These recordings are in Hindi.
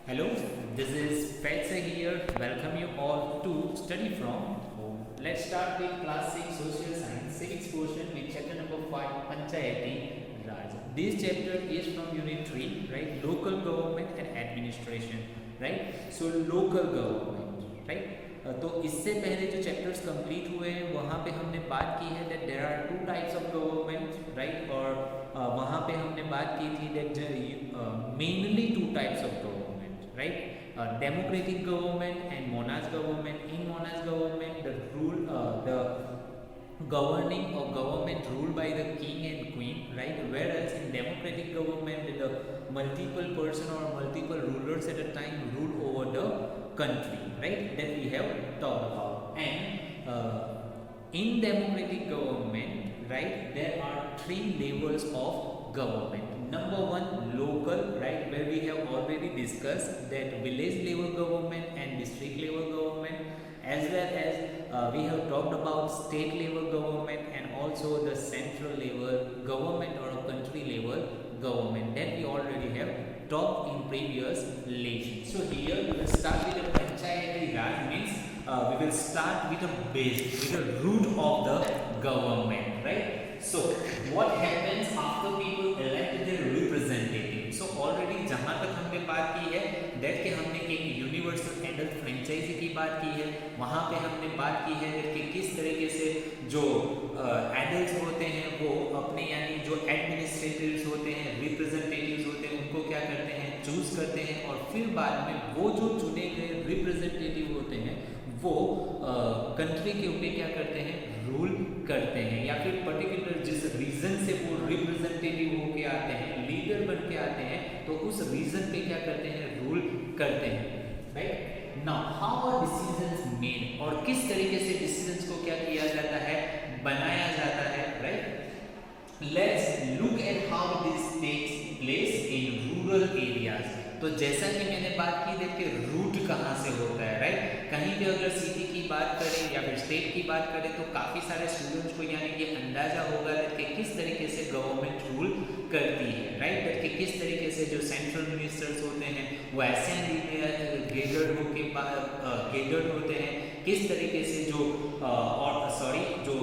Hello, this is Fetsa here. Welcome you all to study from home. Let's start with class 6 social science civics portion with chapter number 5 Panchayati Raj. This chapter is from unit 3, right? Local government and administration, right? So local government, right? तो इससे पहले जो चैप्टर्स कंप्लीट हुए हैं वहाँ पे हमने बात की है that there are two types of government, right? और वहाँ पे हमने बात की थी that mainly two types of government, right? Democratic government and monarch government. In monarch government, the governing or government ruled by the king and queen, right? Whereas in democratic government, the multiple person or multiple rulers at a time rule over the country, right? That we have talked about. And in democratic government, right, there are three levels of government. Number one, local, right, where we have already discussed that village level government and district level government, as well as we have talked about state level government and also the central level government or country level government that we already have talked in previous lessons. So here we will start with the Panchayati Raj, means we will start with the base, with the root of the government, right? So what happens after people elect their representative? So already जहाँ तक हमने बात की है दैट कि हमने एक यूनिवर्सल एडल्ट फ्रेंचाइजी की बात की है, वहाँ पे हमने बात की है कि किस तरीके से जो एडल्ट होते हैं वो अपने यानी जो एडमिनिस्ट्रेटिव्स होते हैं, रिप्रेजेंटेटिव्स होते हैं, उनको क्या करते हैं, चूज करते हैं और फिर बाद में वो जो चुने गए रिप्रेजेंटेटिव होते हैं वो कंट्री के ऊपर क्या करते हैं, रूल करते हैं, या फिर पर्टिकुलर जिस रीजन से वो रिप्रेजेंटेटिव होके आते हैं, लीडर बन के आते हैं, तो उस रीजन पे क्या करते हैं, रूल करते हैं, right? Now how are decisions made, और किस तरीके से डिसीजंस को क्या किया जाता है, बनाया जाता है, right? Let's look at how this takes place in rural areas. तो जैसा कि मैंने बात की देखिए रूट कहाँ से होता है, राइट? कहीं भी अगर सिटी की बात करें या फिर स्टेट की बात करें तो काफ़ी सारे स्टूडेंट्स को यानी कि अंदाजा होगा कि किस तरीके से गवर्नमेंट रूल करती है, राइट? कि किस तरीके से जो सेंट्रल मिनिस्टर्स होते हैं वो असेंबली में गेडर्ड होते हैं, किस तरीके से जो जो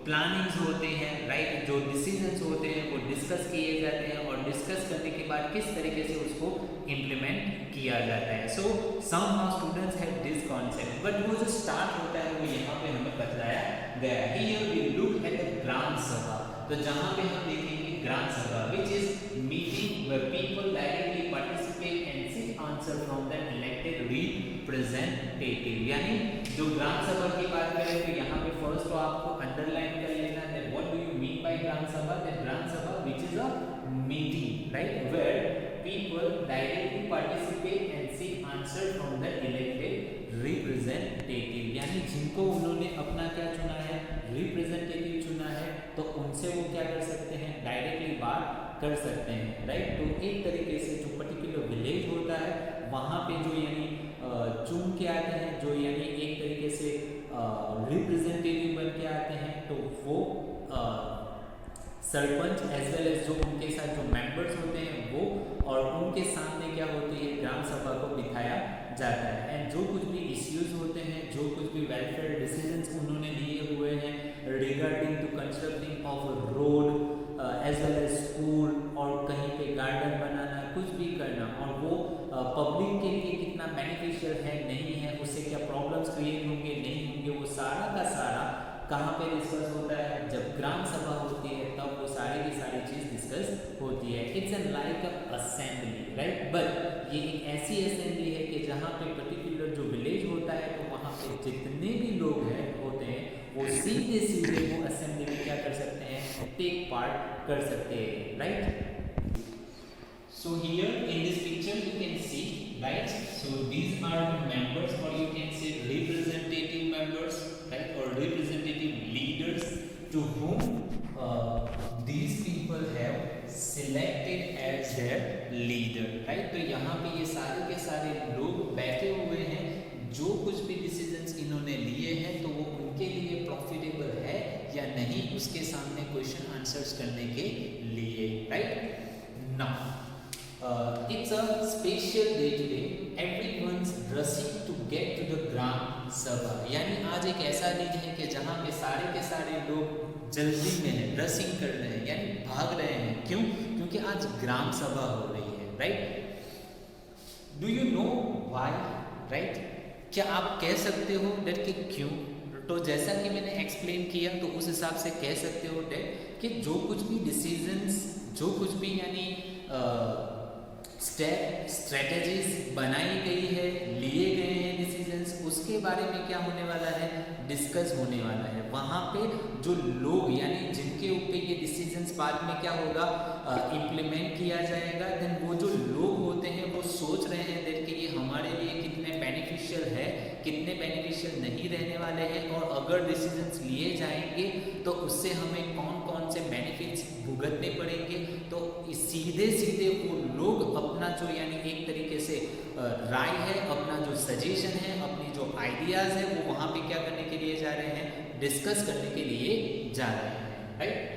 प्लानिंग्स होते हैं, राइट, जो डिसीजंस होते हैं वो डिस्कस किए जाते हैं और डिस्कस करने के बाद किस तरीके से उसको इम्प्लीमेंट किया जाता है. सो somehow students have this concept, but वो जो स्टार्ट होता है वो यहाँ पे हमें बतलाया गया. Here we look at the gram sabha. तो जहाँ पे हम देखेंगे gram sabha which is meeting where people directly participate and seek answer from the elected representative. यानी जो ग्राम सभा की बात करें तो यहाँ पे फर्स्ट तो आपको अंडरलाइन कर लेना है what do you mean by gram sabha. That gram sabha which is a meeting, right, where people directly participate and seek answer from the elected representative. यानी जिनको उन्होंने अपना क्या चुना है, रिप्रेजेंटेटिव चुना है, तो उनसे वो क्या कर सकते हैं, डायरेक्टली बात कर सकते हैं, राइट? तो एक तरीके से जो पर्टिकुलर विलेज होता है वहाँ पे जो यानी चुन के आते हैं, जो यानी एक तरीके से रिप्रेजेंटेटिव बन के आते हैं, तो वो सरपंच एज वेल एज जो उनके साथ जो मेंबर्स होते हैं वो, और उनके सामने क्या होती है, ग्राम सभा को बिठाया जाता है. एंड जो कुछ भी इश्यूज होते हैं, जो कुछ भी वेलफेयर डिसीजंस उन्होंने लिए हुए हैं regarding to constructing of road as well as school और कहीं पे गार्डन बनाना, कुछ भी करना, और वो पब्लिक के लिए कितना बेनिफिशियल है, नहीं है, उससे क्या प्रॉब्लम्स क्रिएट होंगे, नहीं होंगे, वो सारा का सारा कहाँ पे डिस्कस होता है, जब ग्राम सभा होती है तब वो सारी की सारी चीज़ डिस्कस होती है. It's an like a assembly, right? But ये एक ऐसी असेंबली है कि जहाँ पे पर्टिकुलर जो विलेज होता है तो वहाँ पे जितने भी लोग हैं होते हैं वो सीधे सीधे वो असेंबली में क्या कर सकते हैं, टेक पार्ट कर सकते हैं, right? So here in this picture you can see, right? So these are the members, or you can say representative members, right, or representative leaders to whom these people have selected as their leader, right? तो यहाँ पे ये सारे के सारे लोग बैठे हुए हैं, जो कुछ भी डिसीजंस इन्होंने लिए हैं तो वो उनके लिए प्रॉफिटेबल है या नहीं, उसके सामने क्वेश्चन आंसर्स करने के लिए, right? Now it's a special special day today, everyone's rushing to get to the gram sabha. यानी आज एक ऐसा दिन है कि जहाँ पे सारे के सारे लोग जल्दी में हैं, रशिंग कर रहे हैं यानी भाग रहे हैं। क्यों? क्योंकि आज ग्राम सभा हो रही है, right? Do you know why, right? क्या आप कह सकते हो डेट कि क्यों? तो जैसा कि मैंने एक्सप्लेन किया तो उस हिसाब से कह सकते हो डेट कि जो कुछ भी डिसीजंस, जो कुछ भी यानी स्ट्रेटजीज बनाई गई है, लिए गए हैं डिसीजंस, उसके बारे में क्या होने वाला है, डिस्कस होने वाला है। वहाँ पे जो लोग यानी जिनके ऊपर ये डिसीजंस बाद में क्या होगा, इम्प्लीमेंट किया जाएगा, देन वो जो लोग होते हैं वो सोच रहे हैं देख कि ये हमारे लिए कितने बेनिफिशियल है, कितने बेनिफिशियल नहीं रहने वाले हैं, और अगर डिसीजंस लिए जाएंगे तो उससे हमें कौन कौन से बेनिफिट्स भुगतने पड़ेंगे। तो सीधे सीधे वो लोग अपना जो यानी एक तरीके से राय है, अपना जो सजेशन है, अपनी जो आइडियाज़ है, वो वहाँ पे क्या करने के लिए जा रहे हैं, डिस्कस करने के लिए जा रहे हैं, right?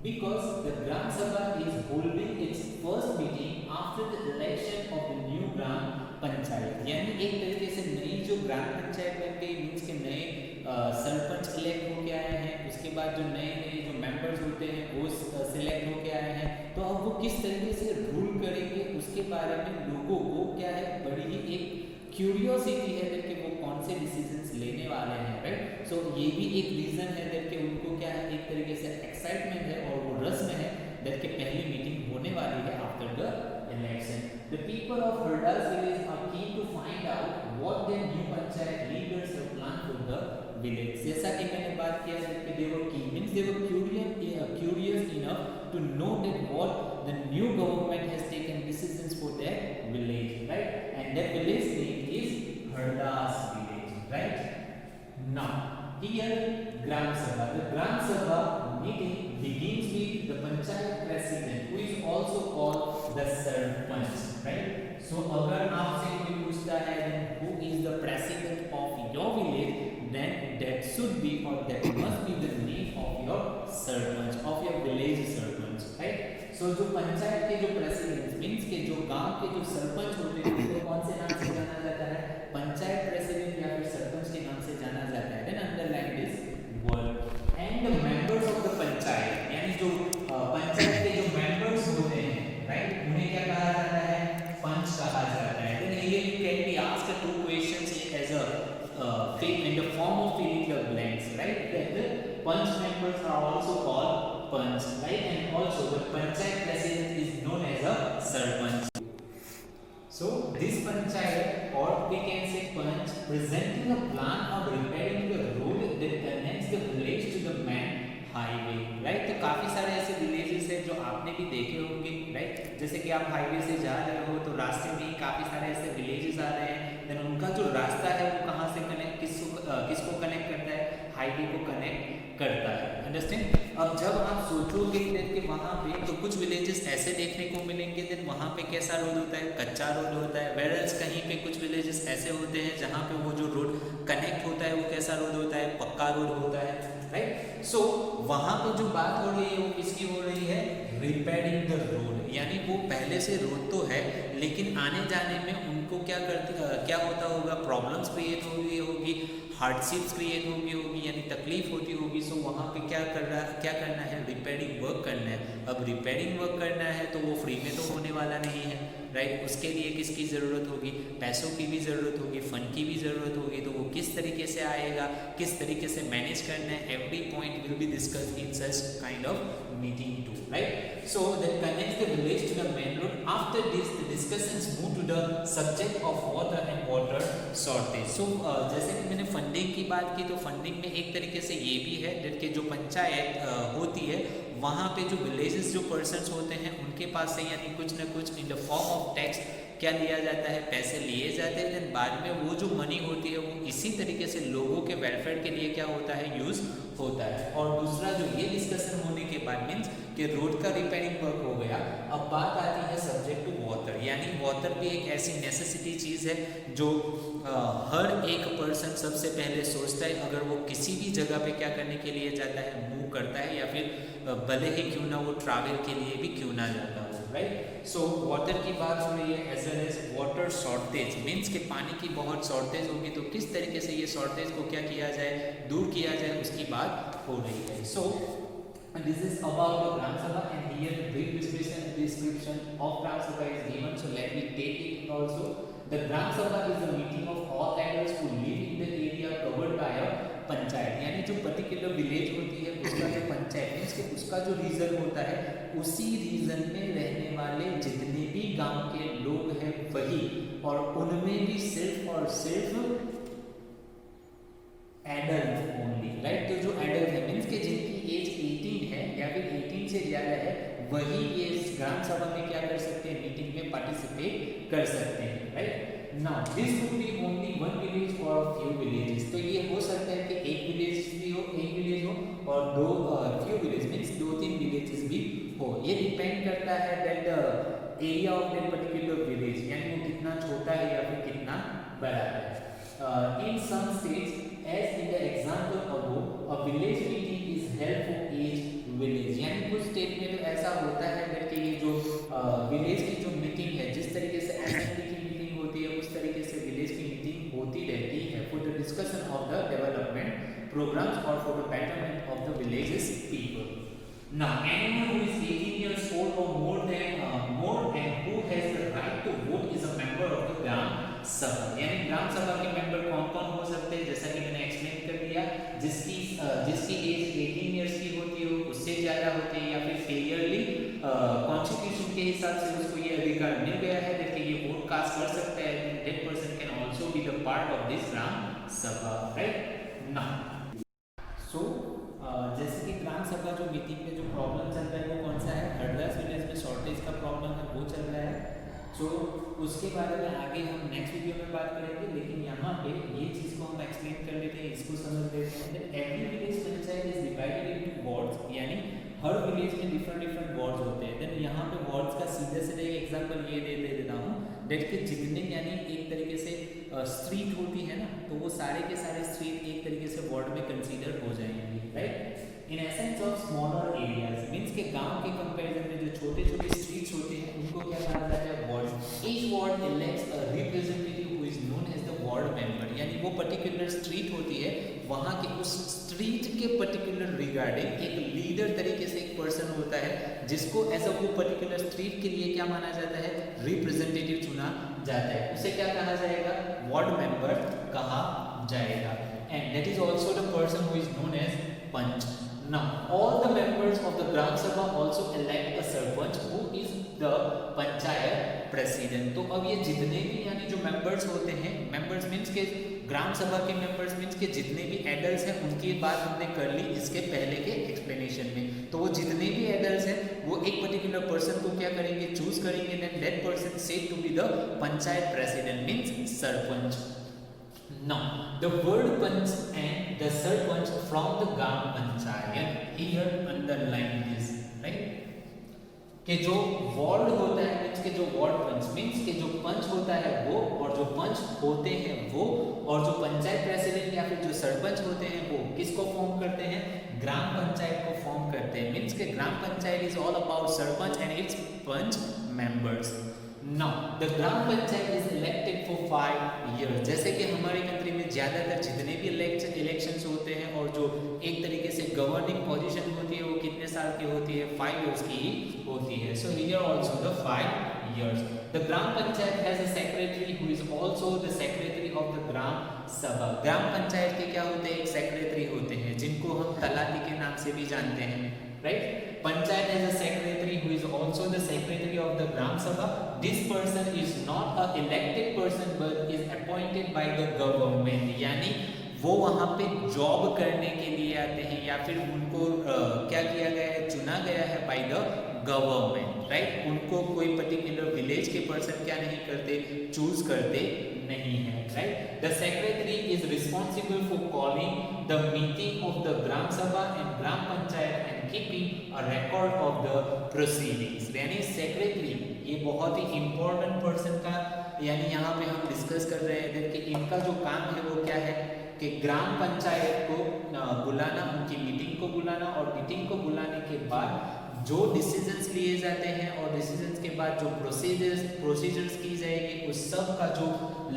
Because the Gram Sabha is holding its first meeting after the election of the new Gram Panchayat, यानी एक तरीके से नई जो ग्राम पंचायत बन गई, मीन्स के नए सरपंच इलेक्ट होके आए हैं, उसके बाद जो नए नए जो मेंबर्स होते हैं वो सिलेक्ट होके आए हैं। तो अब वो किस तरीके से रूल करेंगे उसके बारे में लोगों को क्या है, बड़ी ही एक क्यूरियोसिटी है कि वो कौन से डिसीजंस लेने वाले हैं, राइट? सो ये भी एक रीज़न है कि उनको क्या है, एक तरीके से एक्साइटमेंट है और वो रस में है कि पहली मीटिंग होने वाली है after the election. The people of Hardas village are keen to find out what their new panchayat leaders have plan for the village. जैसा कि मैंने बात किया कि they were keen means they were curious enough to know that what the new government has taken decisions for that village, right? And that village name is Hardas village, right? Now here Gram Sabha, the Gram Sabha meeting begins with the Panchayat President, who is also called the Sarpanch, right? So अगर आपसे कोई पूछता है then who is the president of your village, then that should be or that must be the name of your Sarpanch, of your village Sarpanch, right? So जो पंचायत के जो प्रेसिडेंट मीन्स के जो गांव के जो सरपंच होते हैं उनको कौन से नाम से जाना जाता है, पंचायत प्रेसिडेंट या फिर सरपंच के नाम से जाना जाता है। Then underline this word and the members of the panchayat, यानी जो पंचायत के जो मेंबर्स होते हैं, राइट, उन्हें क्या कहा जाता है, पंच कहा जाता है। Then here you can be asked two questions as a in the form of filling the blanks, right? That the punch members are also called punch, right? And also the panchayat president is known as a sarpanch. So this panchayat, or we can say punch, presenting a plan of repairing the road that connects the village to the main highway, right? तो काफ़ी सारे ऐसे विलेजेस हैं जो आपने भी देखे होंगे, राइट? जैसे कि आप हाईवे से जा रहे हो तो रास्ते में काफ़ी सारे ऐसे विलेजेस आ रहे हैं, देन उनका जो रास्ता है वो कहाँ से कनेक्ट, किसको कनेक्ट करता है, हाईवे को कनेक्ट करता है, अंडरस्टैंड? अब जब आप सोचोगे कि वहाँ पे तो कुछ विलेजेस ऐसे देखने को मिलेंगे, देन वहाँ पे कैसा रोड होता है, कच्चा रोड होता है, वेरएल्स कहीं पे कुछ विलेजेस ऐसे होते हैं जहाँ पे वो जो रोड कनेक्ट होता है वो कैसा रोड होता है, पक्का रोड होता है, राइट? सो वहाँ पे जो बात हो रही है वो किसकी हो रही है, रिपेयरिंग द रोड, यानी वो पहले से रोड तो है लेकिन आने जाने में उनको क्या होता होगा, प्रॉब्लम्स क्रिएट हो गई होगी, हार्डशिप्स क्रिएट होगी यानी तकलीफ होती होगी। सो वहाँ पे क्या करना है, रिपेयरिंग वर्क करना है। अब रिपेयरिंग वर्क करना है तो वो फ्री में तो होने वाला नहीं है, राइट? उसके लिए किसकी ज़रूरत होगी, पैसों की भी ज़रूरत होगी, फंड की भी ज़रूरत होगी। तो वो किस तरीके से आएगा, किस तरीके से मैनेज करना है, every point will be discussed in such kind of meeting too, right? So that connects the village to the main road. After this, the discussions move to the subject of water and water shortage. So जैसे कि मैंने फंडिंग की बात की तो फंडिंग में एक तरीके से ये भी है कि जो पंचायत होती है वहाँ पे जो विलेजेस जो पर्सन्स होते हैं उनके पास से यानी कुछ ना कुछ in the form of tax क्या लिया जाता है, पैसे लिए जाते हैं। देन बाद में वो जो मनी होती है वो इसी तरीके से लोगों के वेलफेयर के लिए क्या होता है, यूज़ होता है। और दूसरा जो ये डिस्कशन होने के बाद मीन्स कि रोड का रिपेयरिंग वर्क हो गया, अब बात आती है सब्जेक्ट टू वाटर, यानी वाटर भी एक ऐसी नेसेसिटी चीज़ है जो हर एक पर्सन सबसे पहले सोचता है अगर वो किसी भी जगह पे क्या करने के लिए जाता है, मूव करता है या फिर भले ही क्यों ना वो ट्रैवल के लिए भी क्यों ना जाता हो। राइट। सो वाटर की बात हो रही है as well as water shortage, means कि पानी की बहुत शॉर्टेज होगी, तो किस तरीके से ये शॉर्टेज को क्या किया जाए, दूर किया जाए, उसकी बात हो रही है। सो this is about the Gram Sabha, and here the brief description of Gram Sabha is given. So let me take it also. The Gram Sabha is a meeting of all elders who live in the area covered by a panchayat, यानी जो पर्टिकुलर विलेज होती है उसका जो पंचायत मीन्स कि उसका जो रीजन होता है, उसी रीजन में रहने वाले जितने भी गांव के लोग हैं वही, और उनमें भी सिर्फ और सिर्फ एडल्ट ओनली, राइट। तो जो एडल्ट है मीन्स कि जिनकी एज 18 है या फिर 18 से ज़्यादा है, वही ये ग्राम सभा में क्या कर सकते हैं, मीटिंग में पार्टिसिपेट कर सकते हैं, right. Now this would be only one village और फ्यू विलेजेस, तो ये हो सकता है कि एक विलेज भी हो, एक विलेज हो और दो फ्यू विलेज मीन्स 2-3 विलेजेस भी हो। ये डिपेंड करता है that area of that particular village, यानी वो कितना छोटा है या फिर कितना बड़ा है। In some states, as in the example above, a village meeting is held for each village, यानी कुछ स्टेट में तो ऐसा होता है कि ये जो विलेज की जो मीटिंग है, जिस तरीके से असेंबली की मीटिंग होती है उस तरीके से विलेज की मीटिंग होती रहती है for the discussion of the development programmes और for the betterment of the village's people. Now, anyone who is 18 years old or more and who has the right to vote is a member of the Gram Sabha, यानी ग्राम सभा के मेंबर कौन कौन हो सकते हैं, जैसा कि मैंने एक्सप्लेन कर दिया, जिसकी एज 18 इयर्स की होती हो, उससे ज़्यादा होती है, या फिर फेयरली कॉन्स्टिट्यूशन के हिसाब से उसको ये अधिकार मिल गया है कि ये वोट कास्ट कर सकता है, that person can also be the part of this gram sabha, right. Now so जैसे कि ग्राम सभा जो मीटिंग में जो प्रॉब्लम चल रहा है वो कौन सा है, हरदास विलेज में शॉर्टेज का प्रॉब्लम है वो चल रहा है। सो उसके बारे में आगे हम नेक्स्ट वीडियो में बात करेंगे, लेकिन यहाँ पे ये चीज़ को हम एक्सप्लेन कर लेते हैं, इसको समझ लेते हैं। Every village panchayat is divided into wards, यानी हर विलेज में डिफरेंट वार्ड्स होते हैं। देन यहाँ पे वार्ड्स का सीधे एग्जांपल ये दे देता हूँ, डेट के जितने यानी एक तरीके से स्ट्रीट होती है ना, तो वो सारे के सारे स्ट्रीट एक तरीके से वार्ड में कंसीडर हो जाएंगे, right. In essence of smaller areas means के गांव के कंपैरिजन में जो छोटे छोटे स्ट्रीट्स होते हैं उनको क्या कहा जाता है, ward. Each ward elects a representative who is known as the ward member, यानी वो पर्टिकुलर स्ट्रीट होती है, वहाँ के उस स्ट्रीट के पर्टिकुलर रिगार्डिंग एक लीडर तरीके से एक पर्सन होता है जिसको एज अ वो पर्टिकुलर स्ट्रीट के लिए क्या माना जाता है, रिप्रेजेंटेटिव चुना जाता है, उसे क्या कहा जाएगा, वार्ड मेंबर कहा जाएगा। And that is also the person who is known as panch. Now, all the members of the Gram Sabha also elect a sarpanch who is the panchayat president. तो अब ये जितने भी यानी जो मेंबर्स होते हैं, मेंबर्स मीन्स के ग्राम सभा के मेंबर्स मीन्स के जितने भी एडल्ट्स हैं उनकी बात हमने कर ली इसके पहले के एक्सप्लेनेशन में। तो वो जितने भी एडल्ट्स हैं वो एक पर्टिकुलर पर्सन को क्या करेंगे, चूज करेंगे, then that person said to be the panchayat president means sarpanch. Now, the word panch and the sarpanch from the Gram Panchayat, here underline this, right? कि जो वार्ड होता है मीन्स के जो वार्ड पंच मीन्स के जो पंच होता है वो, और जो पंच होते हैं वो, और जो पंचायत प्रेसिडेंट या फिर जो सरपंच होते हैं वो किसको फॉर्म करते हैं, ग्राम पंचायत को फॉर्म करते हैं। मीन्स के gram panchayat is all about sarpanch and its panch members. Now, the gram panchayat is elected for 5 years। जैसे कि हमारे कंट्री में ज़्यादातर जितने भी इलेक्शंस होते हैं और जो एक तरीके से गवर्निंग पोजीशन होती है वो कितने साल की होती है, 5 years की ही होती है। So here also the 5 years। The gram panchayat has a secretary who is also the secretary of the gram sabha. Gram panchayat के क्या होते हैं, एक सेक्रेटरी होते हैं जिनको हम तलाटी के नाम से भी जानते हैं, right. Panchayat has a secretary who is also the secretary of the gram sabha. This person is not a elected person but is appointed by the government, यानी वो वहाँ पे जॉब करने के लिए आते हैं या फिर उनको क्या किया गया है, चुना गया है बाय द गवर्नमेंट, राइट। उनको कोई पर्टिकुलर विलेज के पर्सन क्या नहीं करते, चूज करते नहीं है, right. The secretary is responsible for calling the meeting of the gram sabha and gram panchayat and keeping a record of the proceedings. यानी सेक्रेटरी ये बहुत ही इंपॉर्टेंट पर्सन का, यानी यहाँ पे हम डिस्कस कर रहे हैं कि इनका जो काम है वो क्या है कि ग्राम पंचायत को बुलाना, उनकी मीटिंग को बुलाना, और मीटिंग को बुलाने के बाद जो डिसीजंस लिए जाते हैं और डिसीजंस के बाद जो प्रोसीजर्स की जाएगी उस सब का जो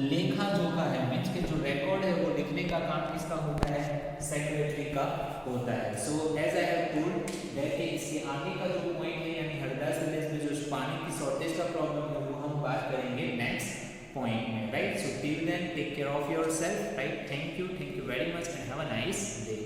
लेखा जोखा है, मीन्स के जो रिकॉर्ड है वो लिखने का काम किसका होता है, सेक्रेटरी का होता है। So as I have told that इसके आगे का जो पॉइंट है यानी हरदास विलेज में जो पानी की शॉर्टेज का प्रॉब्लम है वो हम बात करेंगे नेक्स्ट पॉइंट में, right. So till then take care of yourself, right. Thank you very much and have a nice day.